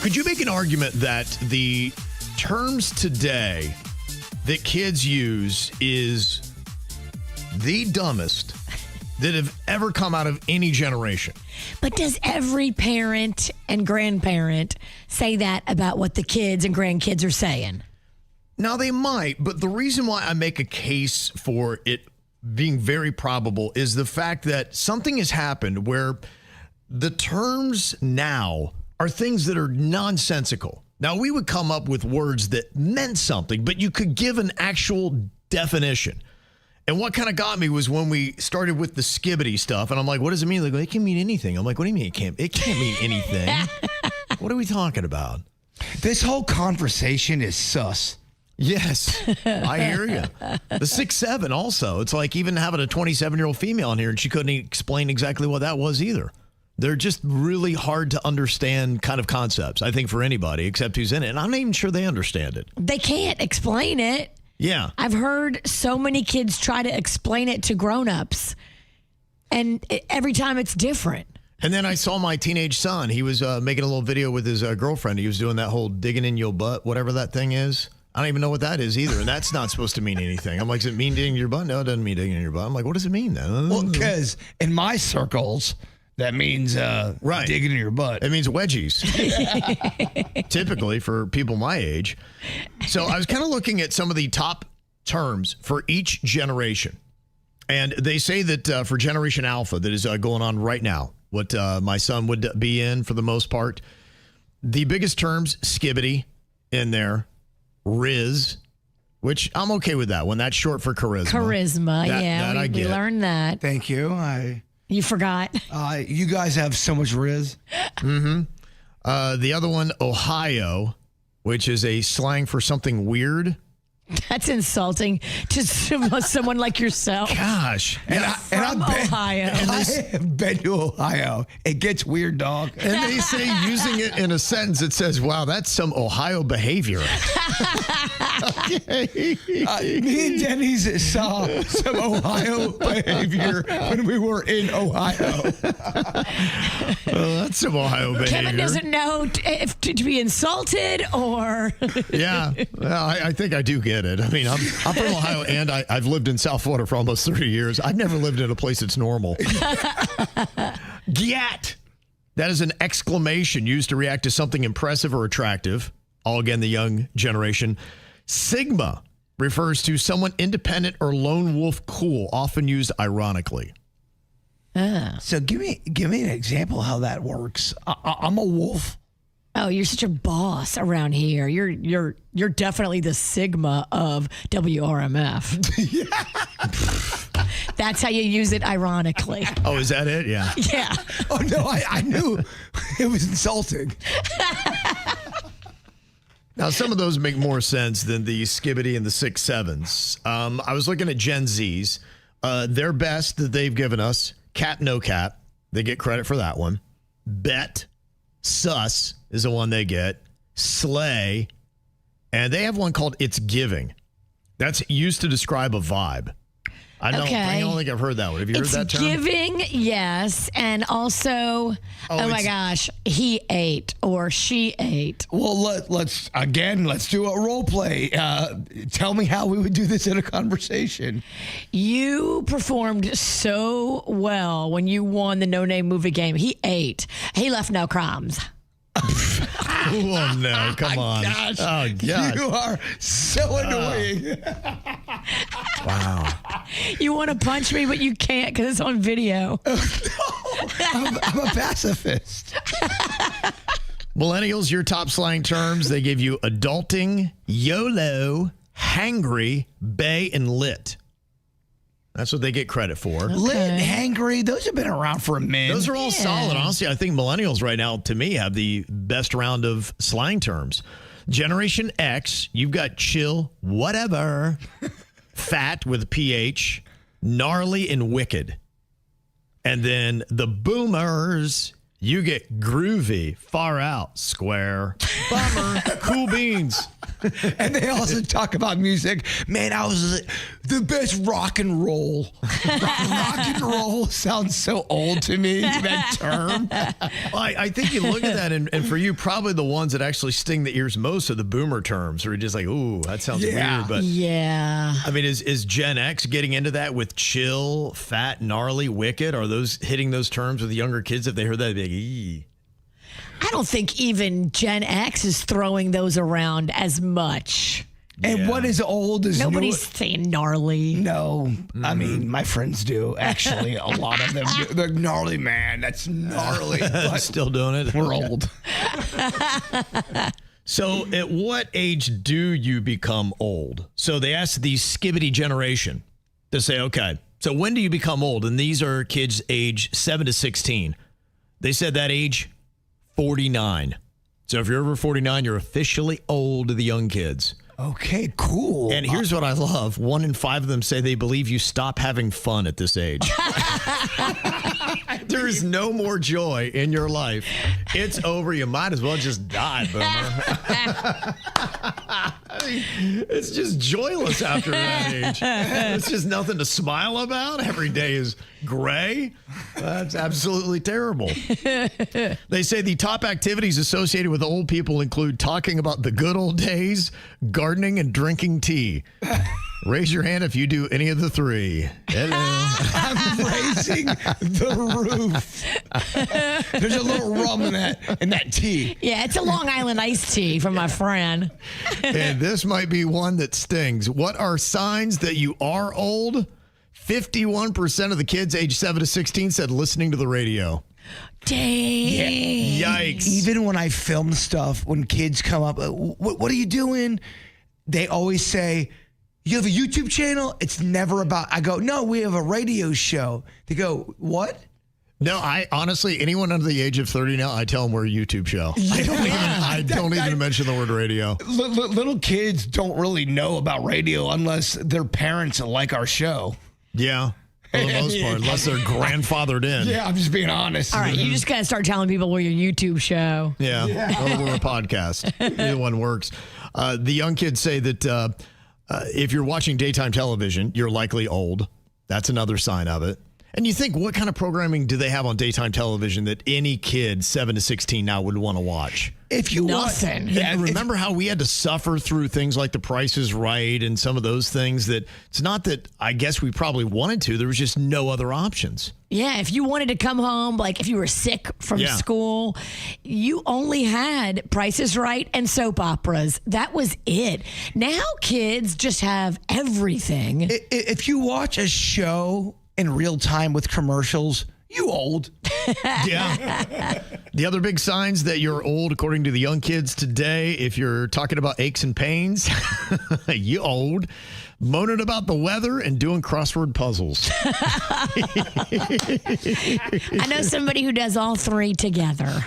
Could you make an argument that the terms today that kids use is the dumbest that have ever come out of any generation? But does every parent and grandparent say that about what the kids and grandkids are saying? Now, they might, but the reason why I make a case for it being very probable is the fact that something has happened where the terms now are things that are nonsensical. Now, we would come up with words that meant something, but you could give an actual definition. And what kind of got me was when we started with the skibbity stuff, and I'm like, what does it mean? They go, it can mean anything. I'm like, what do you mean it can't? It can't mean anything. What are we talking about? This whole conversation is sus. Yes, I hear you. The 6'7" also. It's like even having a 27-year-old female in here, and she couldn't explain exactly what that was either. They're just really hard to understand kind of concepts, I think, for anybody except who's in it. And I'm not even sure they understand it. They can't explain it. Yeah. I've heard so many kids try to explain it to grown-ups, and every time it's different. And then I saw my teenage son. He was making a little video with his girlfriend. He was doing that whole digging in your butt, whatever that thing is. I don't even know what that is either. And that's not supposed to mean anything. I'm like, does it mean digging in your butt? No, it doesn't mean digging in your butt. I'm like, what does it mean then? Well, because in my circles, that means digging in your butt. It means wedgies. Typically for people my age. So I was kind of looking at some of the top terms for each generation. And they say that for Generation Alpha that is going on right now, what my son would be in for the most part, the biggest terms, skibbity in there. Riz, which I'm okay with that one. That's short for charisma. Charisma, we learned that. Thank you. You forgot. You guys have so much Riz. Mm-hmm. The other one, Ohio, which is a slang for something weird. That's insulting to someone like yourself. Gosh. I've been Ohio. I have been to Ohio. It gets weird, dog. And they say, using it in a sentence, it says, wow, that's some Ohio behavior. Okay. Me and Denny's saw some Ohio behavior when we were in Ohio. Well, that's some Ohio behavior. Kevin doesn't know if to be insulted or... Yeah. Well, I think I do get it. I mean, I'm from Ohio, and I've lived in South Florida for almost 30 years. I've never lived in a place that's normal. Gyat. That is an exclamation used to react to something impressive or attractive. All again, the young generation. Sigma refers to someone independent or lone wolf cool, often used ironically. So give me an example how that works. I'm a wolf. Oh, you're such a boss around here. You're definitely the Sigma of WRMF. That's how you use it ironically. Oh, is that it? Yeah. Yeah. Oh, no, I knew it was insulting. Now, some of those make more sense than the skibbity and the 6'7s. I was looking at Gen Zs. Their best that they've given us, cat, no cat. They get credit for that one. Bet, sus is the one they get. Slay. And they have one called It's Giving. That's used to describe a vibe. I don't think I've heard that one. Have you heard that term? It's giving, yes. And also, oh my gosh, he ate or she ate. Well, let's do a role play. Tell me how we would do this in a conversation. You performed so well when you won the No Name Movie Game. He ate. He left no crumbs. Oh, no. Come on. Gosh, oh, God. You are so annoying. Wow. You want to punch me, but you can't because it's on video. I'm a pacifist. Millennials, your top slang terms, they give you adulting, YOLO, hangry, bae, and lit. That's what they get credit for. Okay. Lit, hangry, those have been around for a minute. Those are all solid. Honestly, I think millennials right now, to me, have the best round of slang terms. Generation X, you've got chill, whatever, fat with a PH, gnarly, and wicked. And then the boomers, You get groovy, far out, square, bummer, cool beans. And they also talk about music. Man, I was the best rock and roll. Rock and roll sounds so old to me, that term. Well, I think you look at that, and for you, probably the ones that actually sting the ears most are the boomer terms, where you're just like, ooh, that sounds weird. But yeah. I mean, is Gen X getting into that with chill, fat, gnarly, wicked? Are those hitting those terms with the younger kids? If they heard that, they'd be like, ee. I don't think even Gen X is throwing those around as much. And what is old is Nobody's saying gnarly. No, I mean, my friends do. Actually, a lot of them do. They're gnarly, man. That's gnarly. But Still doing it? we're old. So at what age do you become old? So they asked the skibbity generation to say, okay, so when do you become old? And these are kids age 7 to 16. They said that age 49. So if you're over 49, you're officially old to the young kids. Okay, cool. And here's what I love. 1 in 5 of them say they believe you stop having fun at this age. There is no more joy in your life. It's over. You might as well just die, boomer. I mean, it's just joyless after that age. It's just nothing to smile about. Every day is gray. That's absolutely terrible. They say the top activities associated with old people include talking about the good old days, gardening, and drinking tea. Raise your hand if you do any of the three. Hello. I'm raising the roof. There's a little rum in that tea. Yeah, it's a Long Island iced tea from my friend. And this might be one that stings. What are signs that you are old? 51% of the kids age 7 to 16 said listening to the radio. Dang. Yikes. Even when I film stuff, when kids come up, what are you doing? They always say, you have a YouTube channel? It's never about, I go, no, we have a radio show. They go, what? No, I honestly, anyone under the age of 30 now, I tell them we're a YouTube show. I don't even mention the word radio. Little kids don't really know about radio unless their parents like our show. Yeah, for the most part, unless they're grandfathered in. Yeah, I'm just being honest. All right, you just got to start telling people we're your YouTube show. Yeah. Or we're a podcast. Either one works. The young kids say that if you're watching daytime television, you're likely old. That's another sign of it. And you think, what kind of programming do they have on daytime television that any kid 7 to 16 now would want to watch? If you Nothing. Yeah, remember how we had to suffer through things like The Price is Right and some of those things that it's not that I guess we probably wanted to. There was just no other options. Yeah, if you wanted to come home, like if you were sick from school, you only had Price is Right and soap operas. That was it. Now kids just have everything. If you watch a show in real time with commercials, you old. Yeah. The other big signs that you're old, according to the young kids today, if you're talking about aches and pains, you old. Moaning about the weather and doing crossword puzzles. I know somebody who does all three together.